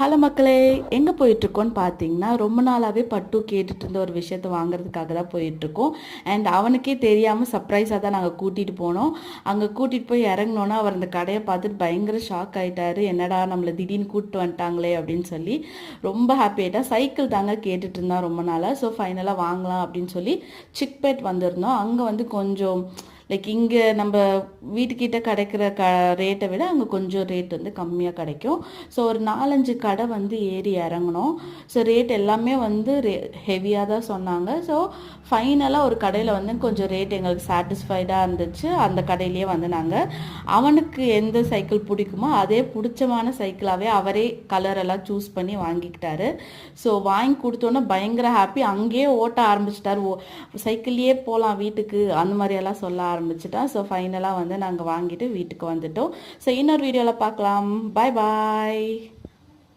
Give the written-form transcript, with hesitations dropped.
Hello மக்களே, எங்கே போயிட்டுருக்கோன்னு பார்த்தீங்கன்னா, ரொம்ப நாளாகவே பட்டு கேட்டுட்டு இருந்த ஒரு விஷயத்த வாங்குறதுக்காக தான் போயிட்டுருக்கோம். அண்ட் அவனுக்கே தெரியாமல் சர்ப்ரைஸாக தான் நாங்கள் கூட்டிகிட்டு போனோம். அங்கே கூட்டிகிட்டு போய் இறங்கினோன்னா அவர் அந்த கடையை பார்த்துட்டு பயங்கர ஷாக் ஆகிட்டாரு. என்னடா நம்மளை திடீர்னு கூப்பிட்டு வந்துட்டாங்களே அப்படின்னு சொல்லி ரொம்ப ஹாப்பி ஆகிட்டா. சைக்கிள் தாங்க கேட்டுட்டு இருந்தான் ரொம்ப நாளாக. ஸோ ஃபைனலாக வாங்கலாம் அப்படின்னு சொல்லி சிக்பேட் வந்திருந்தோம். அங்கே வந்து கொஞ்சம் லைக் இங்கே நம்ம வீட்டுக்கிட்ட கிடைக்கிற ரேட்டை விட அங்கே கொஞ்சம் ரேட் வந்து கம்மியாக கிடைக்கும். ஸோ ஒரு 4-5 கடை வந்து ஏறி இறங்கணும். ஸோ ரேட் எல்லாமே வந்து ஹெவியாக தான் சொன்னாங்க. ஸோ ஃபைனலாக ஒரு கடையில் வந்து கொஞ்சம் ரேட் எங்களுக்கு சாட்டிஸ்ஃபைடாக இருந்துச்சு. அந்த கடையிலேயே வந்து நாங்கள் அவனுக்கு எந்த சைக்கிள் பிடிக்குமோ அதே பிடிச்சமான சைக்கிளாகவே அவரே கலரெல்லாம் சூஸ் பண்ணி வாங்கிக்கிட்டாரு. ஸோ வாங்கி கொடுத்தோன்னே பயங்கர ஹாப்பி. அங்கேயே ஓட்ட ஆரம்பிச்சிட்டார். சைக்கிள்லேயே போகலாம் வீட்டுக்கு அந்த மாதிரியெல்லாம் சொல்ல ஆரம்பிச்சிட்டான். ஸோ ஃபைனலாக வந்து நாங்கள் வாங்கிட்டு வீட்டுக்கு வந்துட்டோம். ஸோ இன்னொரு வீடியோவில் பார்க்கலாம். பாய் பாய்.